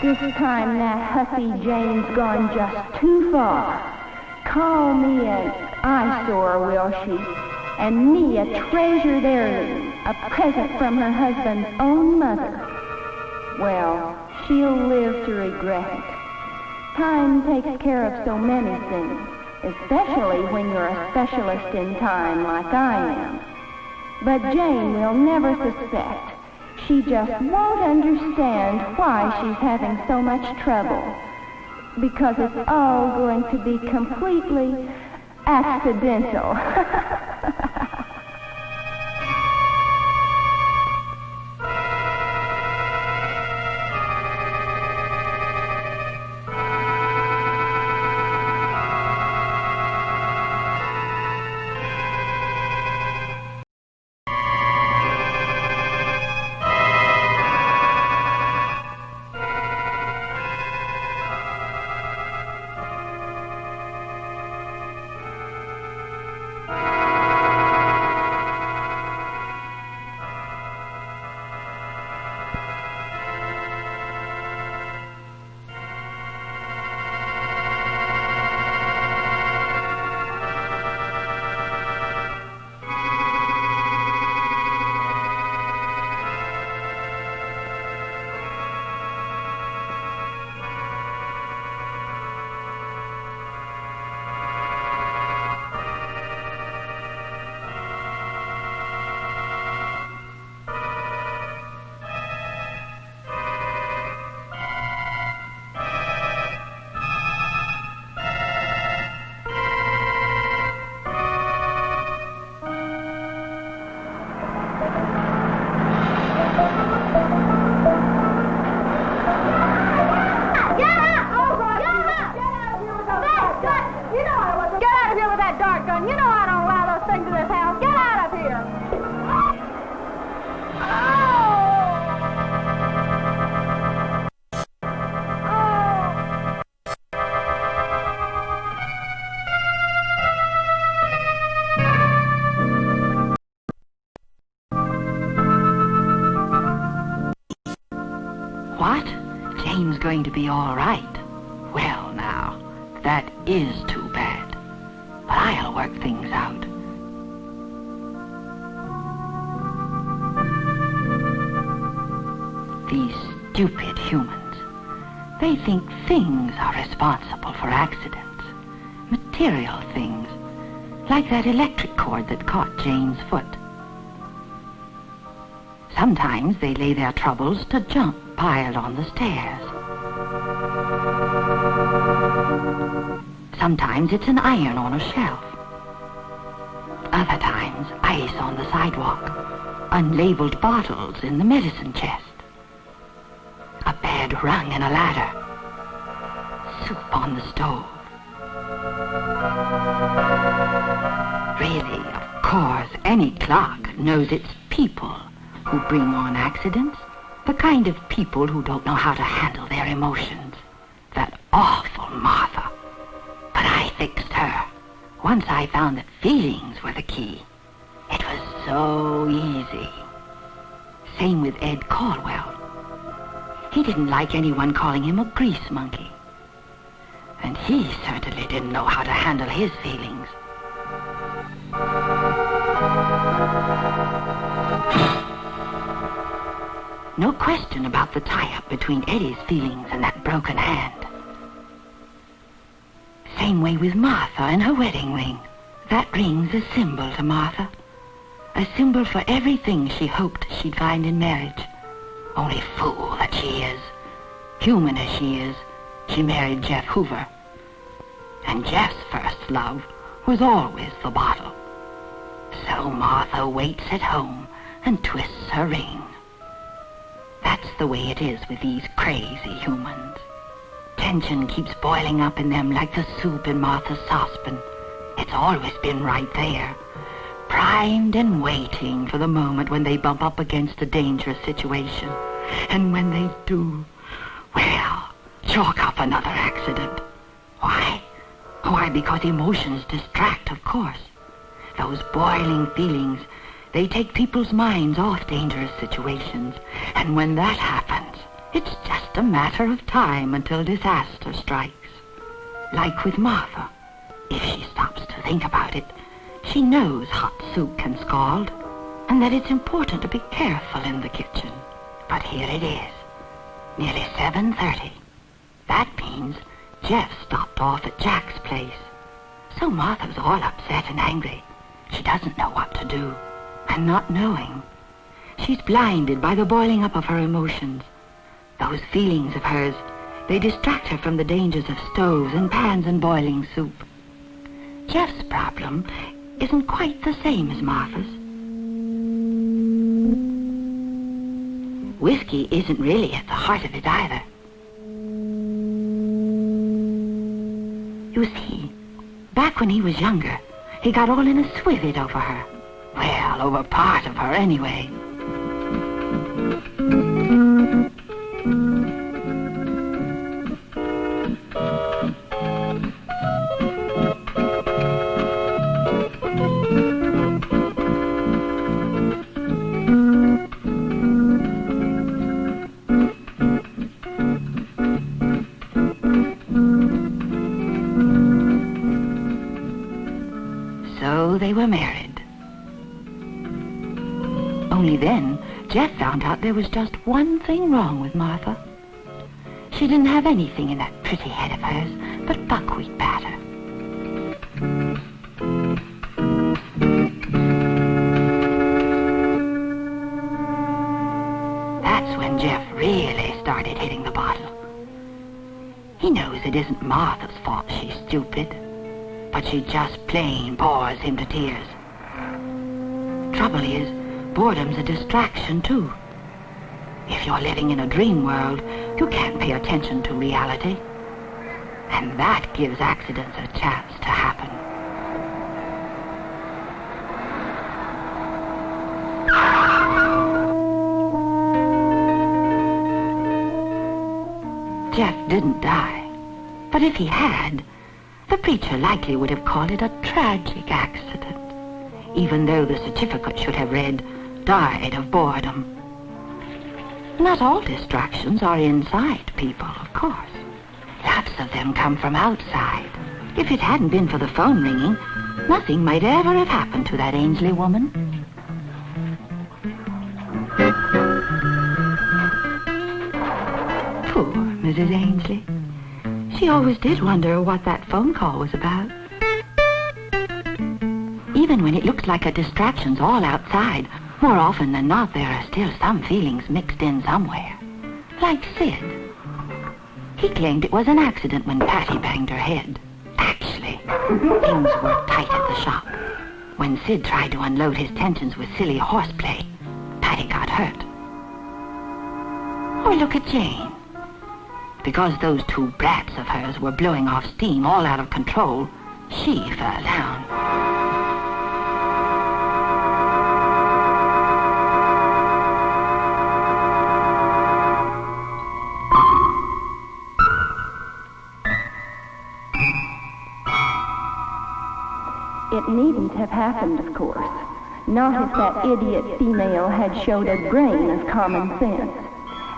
This time that hussy Jane's gone just too far. Call me an eyesore, will she? And me a treasured heirloom, a present from her husband's own mother. Well, she'll live to regret it. Time takes care of so many things, especially when you're a specialist in time like I am. But Jane will never suspect. She just won't understand why she's having so much trouble. Because it's all going to be completely accidental. What? Jane's going to be all right. Well, now, that is too bad. But I'll work things out. These stupid humans. They think things are responsible for accidents. Material things. Like that electric cord that caught Jane's foot. Sometimes they lay their troubles to junk piled on the stairs. Sometimes it's an iron on a shelf. Other times, ice on the sidewalk. Unlabeled bottles in the medicine chest. A bed rung in a ladder. Soup on the stove. Really, of course, any clock knows it's people who bring on accidents. The kind of people who don't know how to handle their emotions. That awful Martha. But I fixed her. Once I found that feelings were the key. It was so easy. Same with Ed Caldwell. He didn't like anyone calling him a grease monkey. And he certainly didn't know how to handle his feelings. No question about the tie-up between Eddie's feelings and that broken hand. Same way with Martha and her wedding ring. That ring's a symbol to Martha. A symbol for everything she hoped she'd find in marriage. Only fool that she is. Human as she is, she married Jeff Hoover. And Jeff's first love was always the bottle. So Martha waits at home and twists her ring. That's the way it is with these crazy humans. Tension keeps boiling up in them like the soup in Martha's saucepan. It's always been right there, primed and waiting for the moment when they bump up against a dangerous situation. And when they do, well, chalk up another accident. Why? Why, because emotions distract, of course. Those boiling feelings, they take people's minds off dangerous situations. And when that happens, it's just a matter of time until disaster strikes. Like with Martha. If she stops to think about it, she knows hot soup can scald, and that it's important to be careful in the kitchen. But here it is, nearly 7:30. That means Jeff stopped off at Jack's place. So Martha's all upset and angry. She doesn't know what to do. And not knowing, she's blinded by the boiling up of her emotions. Those feelings of hers, they distract her from the dangers of stoves and pans and boiling soup. Jeff's problem isn't quite the same as Martha's. Whiskey isn't really at the heart of it either. You see, back when he was younger, he got all in a swivet over her. Well, over part of her anyway. So they were married. Only then, Jeff found out there was just one thing wrong with Martha. She didn't have anything in that pretty head of hers but buckwheat batter. That's when Jeff really started hitting the bottle. He knows it isn't Martha's fault she's stupid, but she just plain bores him to tears. Trouble is, boredom's a distraction, too. If you're living in a dream world, you can't pay attention to reality. And that gives accidents a chance to happen. Jeff didn't die. But if he had, the preacher likely would have called it a tragic accident, even though the certificate should have read, died of boredom. Not all distractions are inside people, of course. Lots of them come from outside. If it hadn't been for the phone ringing, nothing might ever have happened to that Ainsley woman. Poor Mrs. Ainsley. She always did wonder what that phone call was about. Even when it looks like a distraction's all outside, more often than not, there are still some feelings mixed in somewhere. Like Sid. He claimed it was an accident when Patty banged her head. Actually, things were tight at the shop. When Sid tried to unload his tensions with silly horseplay, Patty got hurt. Or look at Jane. Because those two brats of hers were blowing off steam all out of control, she fell down. It needn't have happened, of course. Not if that idiot female had showed a grain of common sense.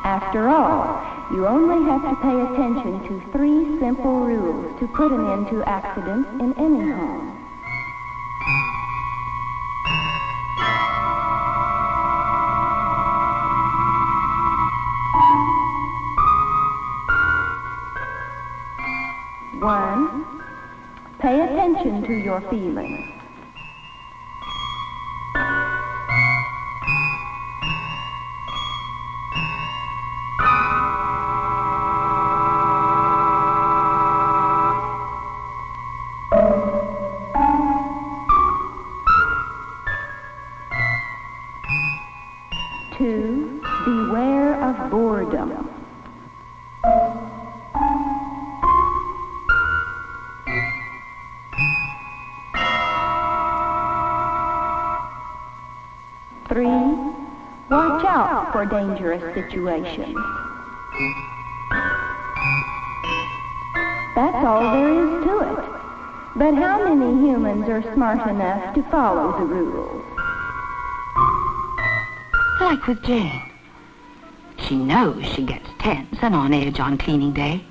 After all, you only have to pay attention to 3 simple rules to put an end to accidents in any home. One, pay attention to your feelings. 2, beware of boredom. 3, watch out for dangerous situations. That's all there is to it. But how many humans are smart enough to follow the rules? Like with Jane. She knows she gets tense and on edge on cleaning day,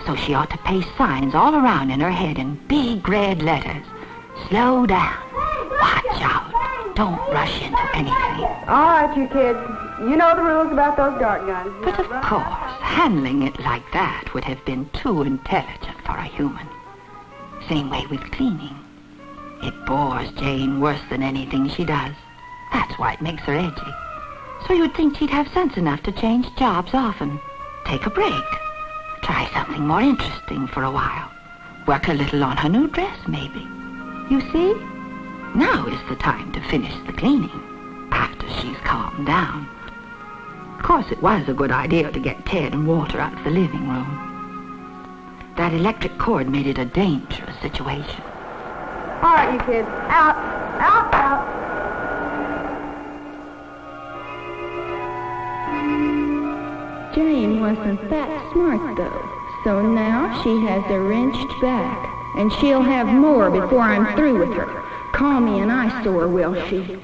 so she ought to paste signs all around in her head in big red letters. Slow down. Watch out. Don't rush into anything. All right, you kids. You know the rules about those dart guns. But of course, handling it like that would have been too intelligent for a human. Same way with cleaning. It bores Jane worse than anything she does. That's why it makes her edgy. So you'd think she'd have sense enough to change jobs often. Take a break. Try something more interesting for a while. Work a little on her new dress, maybe. You see? Now is the time to finish the cleaning, after she's calmed down. Of course, it was a good idea to get Ted and Walter out of the living room. That electric cord made it a dangerous situation. All right, you kids. Out. Out, out. Jane wasn't that smart, though. So now she has a wrenched back, and she'll have more before I'm through with her. Call me an eyesore, will she?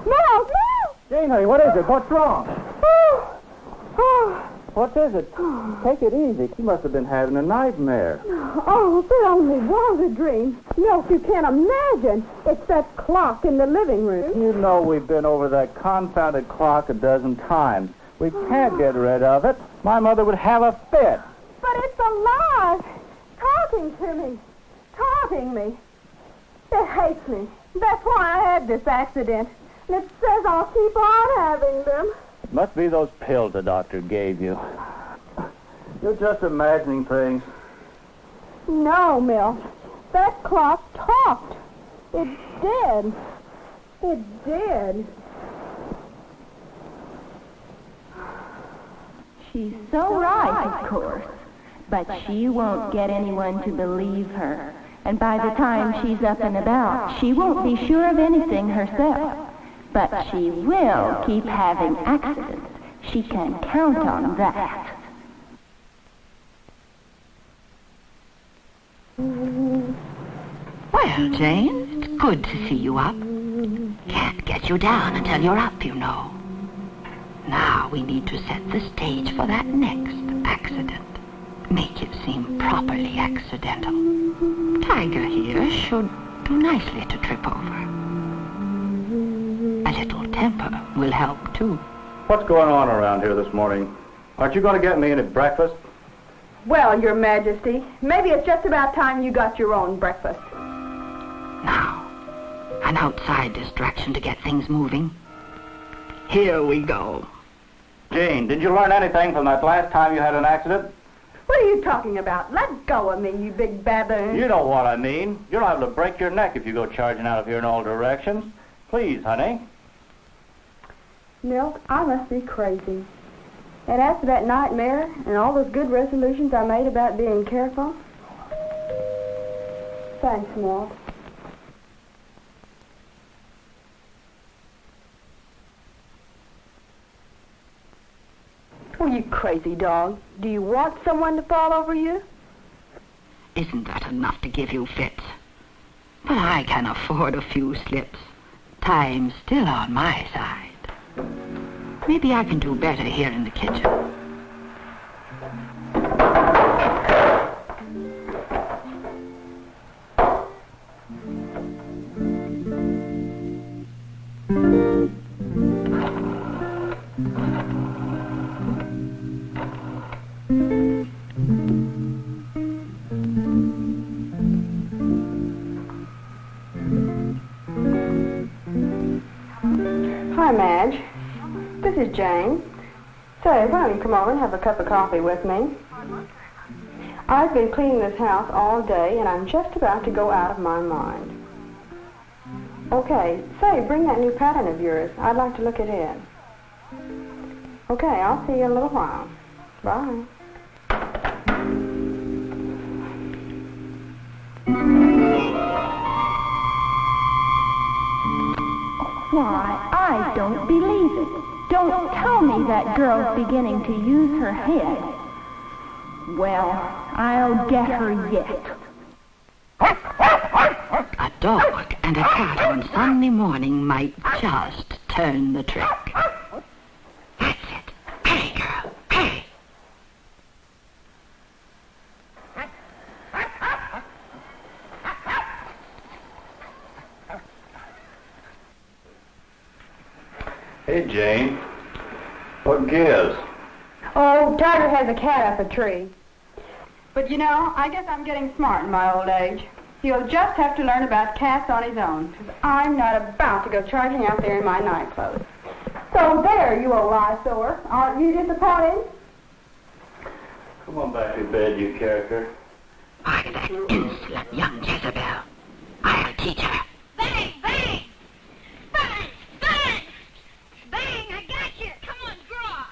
No! Jane, honey, what is it? What's wrong? What is it? Take it easy. She must have been having a nightmare. Oh, if it only was a dream. Milk, you can't imagine. It's that clock in the living room. You know we've been over that confounded clock a dozen times. We can't get rid of it. My mother would have a fit. But it's alive. Talking to me. Taunting me. It hates me. That's why I had this accident. And it says I'll keep on having them. Must be those pills the doctor gave you. You're just imagining things. No, Mill. That clock talked. It did. It did. She's so right, of course. But she won't get anyone to believe her. And by the time she's up and about, she won't be sure of anything herself. But she will keep having accidents. She can count on that. Well, Jane, it's good to see you up. Can't get you down until you're up, you know. Now we need to set the stage for that next accident. Make it seem properly accidental. Tiger here should do nicely to trip over. A little temper will help, too. What's going on around here this morning? Aren't you going to get me any breakfast? Well, Your Majesty, maybe it's just about time you got your own breakfast. Now, an outside distraction to get things moving. Here we go. Jane, did you learn anything from that last time you had an accident? What are you talking about? Let go of me, you big baboon. You know what I mean. You're liable to break your neck if you go charging out of here in all directions. Please, honey. Milk, I must be crazy. And after that nightmare and all those good resolutions I made about being careful. Thanks, Milk. Oh, you crazy dog. Do you want someone to fall over you? Isn't that enough to give you fits? But I can afford a few slips. Time's still on my side. Maybe I can do better here in the kitchen. Hi, Madge. This is Jane. Say, why don't you come over and have a cup of coffee with me? I've been cleaning this house all day, and I'm just about to go out of my mind. Okay, say, bring that new pattern of yours. I'd like to look at it. Okay, I'll see you in a little while. Bye. Why, I don't believe it. Don't tell me that girl's beginning to use her head. Well, I'll get her yet. A dog and a cat on Sunday morning might just turn the trick. That's it. Hey, girl. Hey. Hey, Jane. What gives? Oh, Tiger has a cat up a tree. But you know, I guess I'm getting smart in my old age. He'll just have to learn about cats on his own, because I'm not about to go charging out there in my night clothes. So there, you old eyesore. Aren't you disappointed? Come on back to bed, you character. Why, that insolent young Jezebel. I'll teach her. Bang, bang! Bang, bang! Bang, I got you! Come on, draw!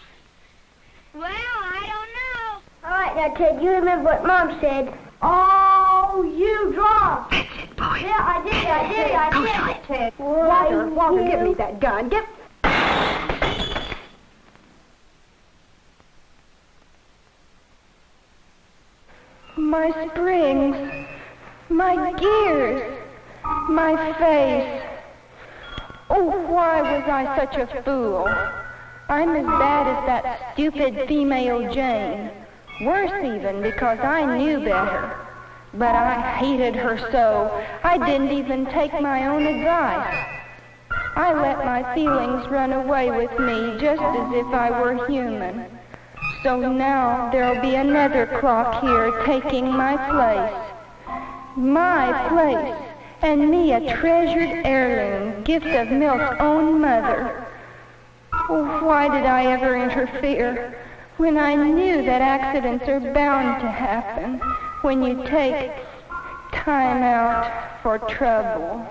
Well, I don't know. All right, now, Ted, you remember what Mom said. Oh, you draw. That's it, boy. Yeah, I Go did to it, it. Ted. Why, Walter, you- give me that gun. Get... My springs, my gears, my face. Oh, why was I such a fool? I'm as bad as that stupid female Jane. Worse even, because I knew better. But I hated her so, I didn't even take my own advice. I let my feelings run away with me just as if I were human. So now there'll be another clock here taking my place. My place, and me a treasured heirloom, gift of Milt's own mother. Oh, why did I ever interfere when I knew that accidents are bound to happen when you take time out for trouble?